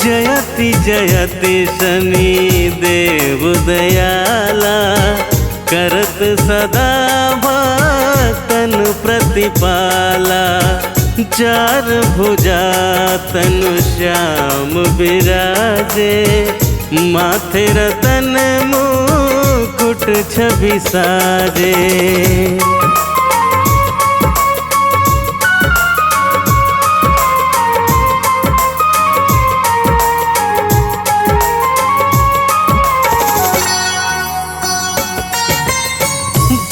जयति जयति शनि देव दयाला, करत सदा भक्तन प्रतिपाला। चार भुजा तनु श्याम विराजे, माथे रतन मुकुट छवि साजे।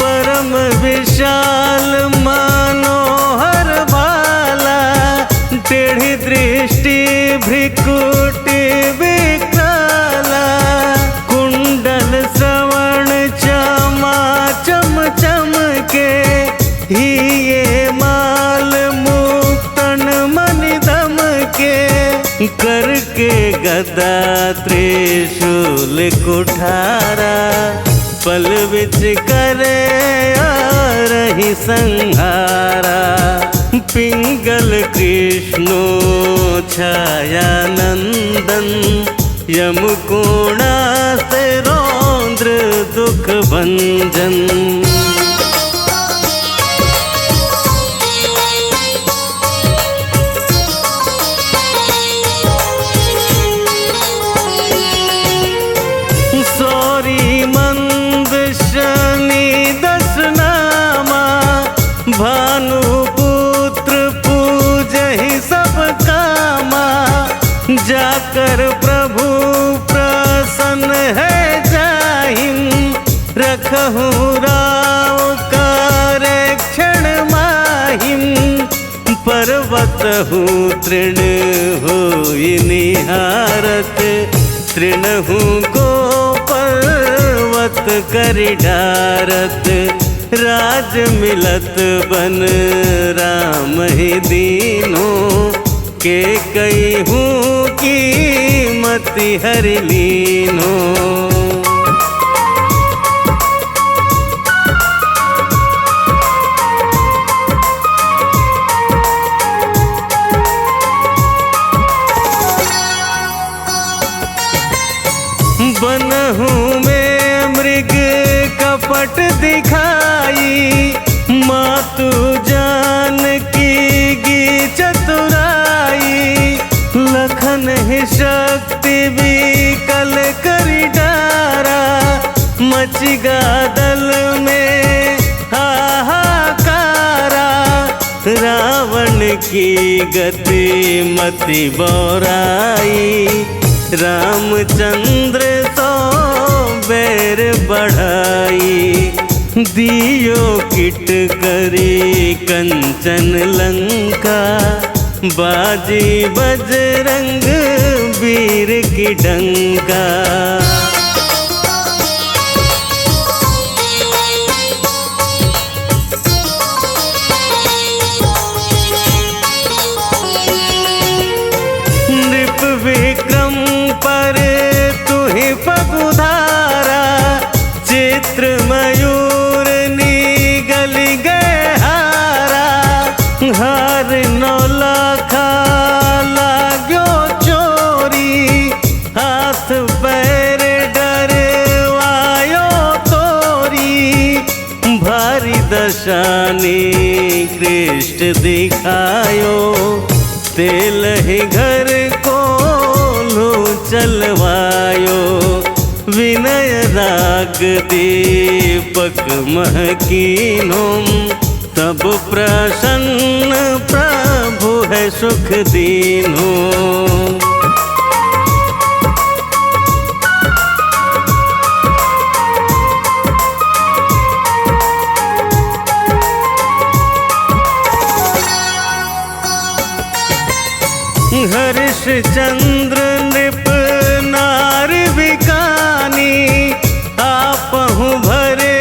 परम विशाल मनोहर भाला, टेढ़ी दृष्टि भ्रिकुटी विकराला। कुंडल श्रवण चमा चम चम के, हिये माल मुक्तन मणि दम के। करके गदा त्रिशूल कुठारा, पल विच करे रही संहारा। पिंगल कृष्णो छाया नंदन, यमकोणा से रौद्र दुख भंजन। भानुपुत्र पूजहि सब कामा, जाकर प्रभु प्रसन्न है जाहिम। रखहु राव करे क्षण माहिम, पर्वत हूँ तृण होई निहारत। तृणहु को पर्वत करि डारत, राज मिलत बन राम ही दीनो। के कई हूँ कीमति हरि लीनो। बनहु में मृग कपट दिखाई, मातु जानकी की चतुराई। लखन ही शक्ति विकल करि डारा, मचिगा दल में हाहाकारा। रावण की गति मति बौराई, रामचंद्र तो बैर बढ़ाई। दियो किट करी कंचन लंका, बाजी बजरंग वीर की डंका। नृप विक्रम पर तुहि पगुधारा, चित्र मयूर निगल गए हारा। हार नौलखा लाग्यो चोरी, हाथ पैर डरवायो तोरी। भारी दशानी कृष्ण दिखायो, तेल ही घर को लो चलवायो। विनय राग दीपक महकीनो, तब प्रसन्न प्रभु है सुख दीनो। हरिश्चंद्र नृप नार विकानी, आपहु भरे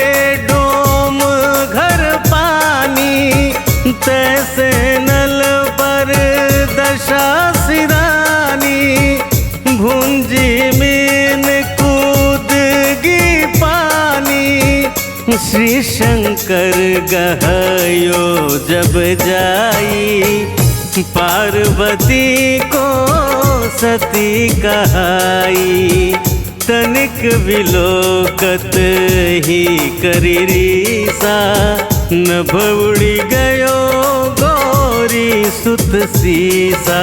डोम घर पानी। तैसे नल पर दशा सिरानी, भुंजी मीन कूदगी पानी। श्री शंकर गहयो जब जाई, पार्वती को सती कहाई, तनिक विलोकत ही करी रीसा, नभ उड़ी गयो गौरी सुत सीसा।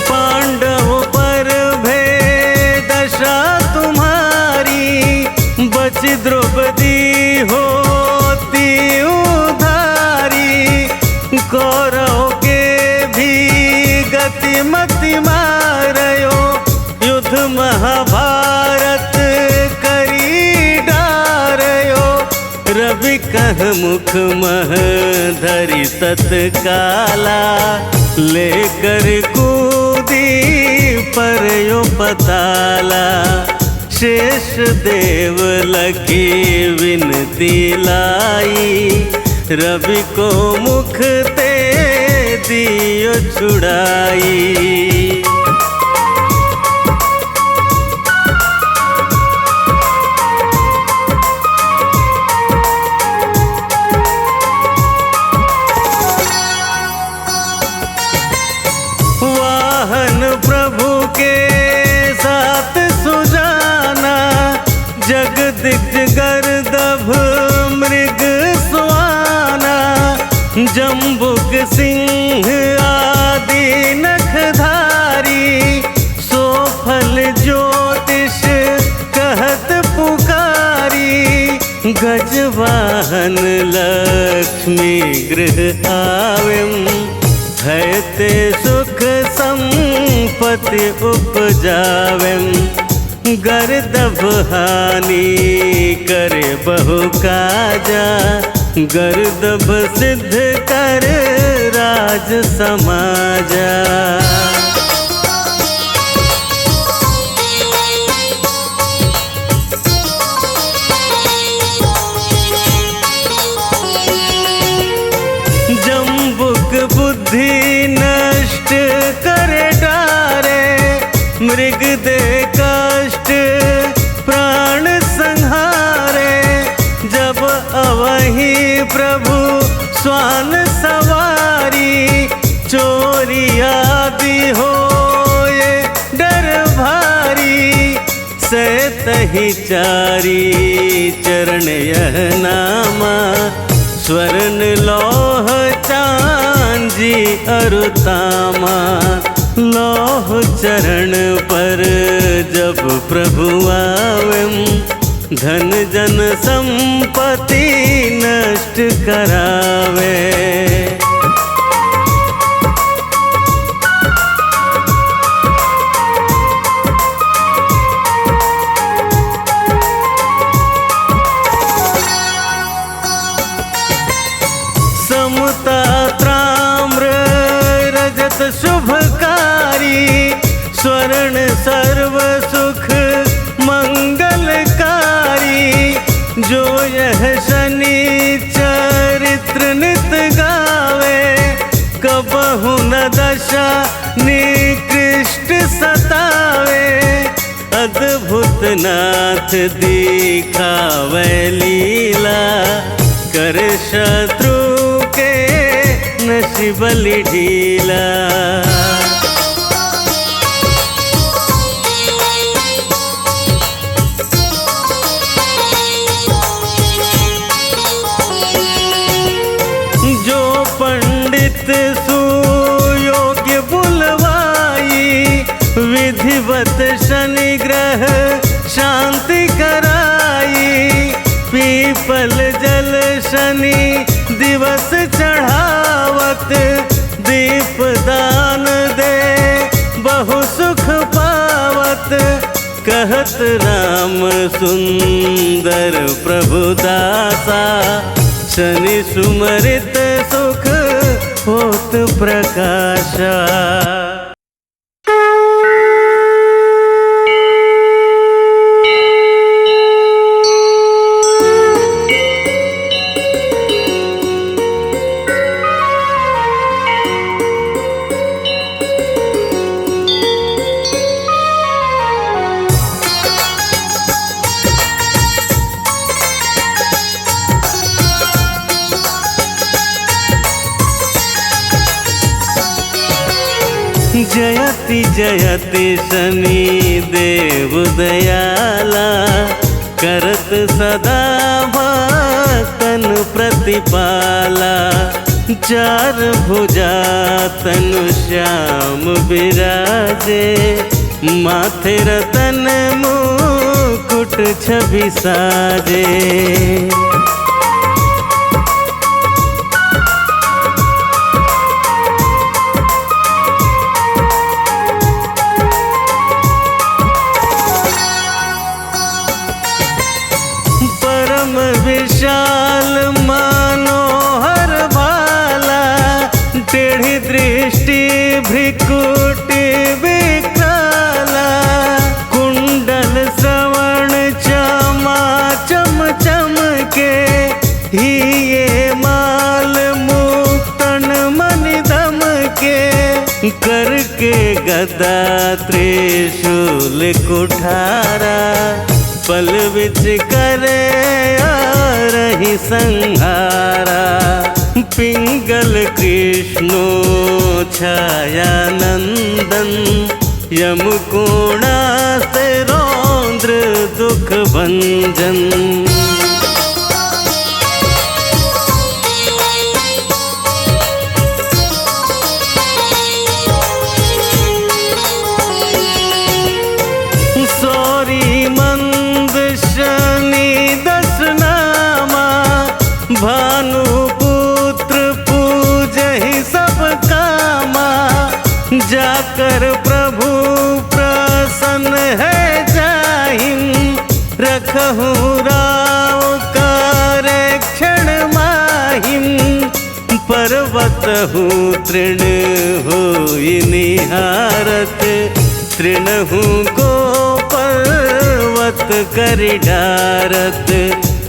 पांडवों पर भय दशा तुम्हारी, बच द्रौपदी होती उधारी, कौरव के भी गति मति मारयो, युद्ध महाभारत करी डारयो, रवि कह मुख मह धरि तत्काला, लेकर कूदी परयो पताला, शेष देव लखी विनती लाई, रवि को मुख ते दियो छुड़ाई। वाहन प्रभु के साथ सुजाना, जगदिग्ज गर्दभ मृग स्वाना, जम्बुक सिंह आदि नखधारी, सोफल ज्योतिष कहत पुकारी, गजवाहन लक्ष्मी गृह आवेम, हैते सुख संपत्ति उपजावेम, गर्दभ हानि करे बहु काजा, गर्दभ सिद्ध कर राज समाजा। जम्बुक बुद्धि नष्ट करे डारे, मृग दे कष्ट प्राण संहारे, जब अवहि प्रभु स्वान सवारी, चोरी आदि होए डर भारी, से तहि चारी चरण यह नामा, स्वर्ण लौह चांदी अरुतामा, लौह चरण पर जब प्रभु आवेम, धन जन संपत्ति नष्ट करावे। समता ताम्र रजत शुभकारी, स्वर्ण सर्व सुख मंगलकारी, जो यह शनि चरित्र नित गावे, कबहु न दशा निकृष्ट सतावे, अद्भुत नाथ दिखावे लीला, कर शत्रु के नसीब ढीला। जो पंडित सुयोग्य बुलवाई, विधिवत शनि ग्रह शांति कराई, पीपल जल शनि दिवस चढ़ावत, दीप दान दे बहु सुख पावत, कहत राम सुंदर प्रभु दासा, शनि सुमरित सुख होत प्रकाशा। जयति शनि देव दयाला, करत सदा भक्तन प्रतिपाला। चार भुजा तनु श्याम बिराजे, माथे रतन मुकुट छवि साजे। परम विशाल मनोहर भाला, टेढ़ी दृष्टि भ्रिकुटी विकराला। कुंडल श्रवण चमा चम चम के, हिये माल मुक्तन मनि दम के। करके गदा त्रिशूल कुठारा, पल विच करे रही संहारा। पिंगल कृष्णो छाया नंदन, यमकोणा से रौद्र दुख भंजन। भानुपुत्र पूजहि सब कामा, जाकर प्रभु प्रसन्न है जाहिं। रखहु राव करे क्षण माहिं, पर्वत हूँ तृण होई निहारत। तृणहु को पर्वत करि डारत,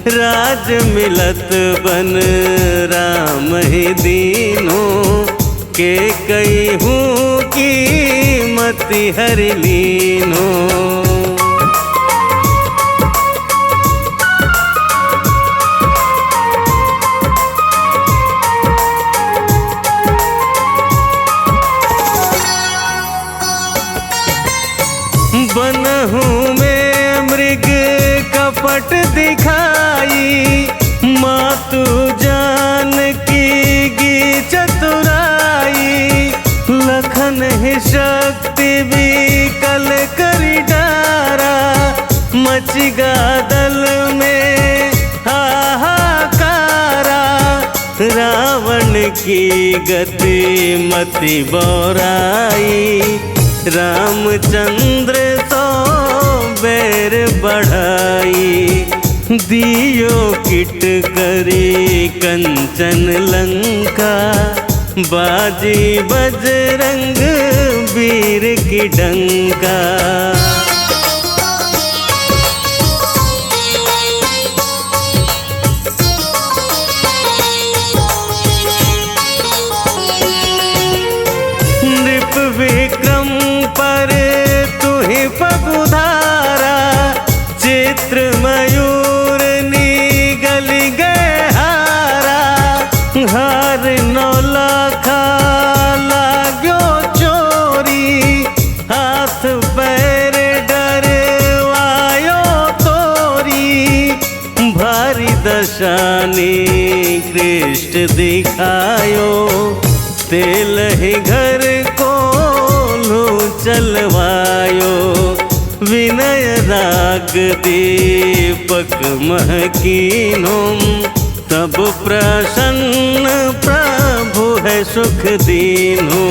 राज मिलत बन राम ही दीनो। के कई हूँ कीमति हरि लीनो। बनहु में मृग कपट दिखाई, मातु जानकी की चतुराई। लखन ही शक्ति विकल करि डारा, मचिगा दल में हाहाकारा। रावण की गति मति बौराई, रामचंद्र तो बैर बढ़ाई। दियो किट करी कंचन लंका, बाजी बजरंग वीर की डंका। नृप विक्रम पर तुहि पगुधारा, चित्र मयूर निगल गए हारा। हार नौलखा लाग्यो चोरी, हाथ पैर डरवायो तोरी। भारी दशानी कृष्ण दिखायो, तेल ही घर को लो चलवायो। विनय राग दीपक महकीनो, तब प्रसन्न प्रभु है सुख दीनो।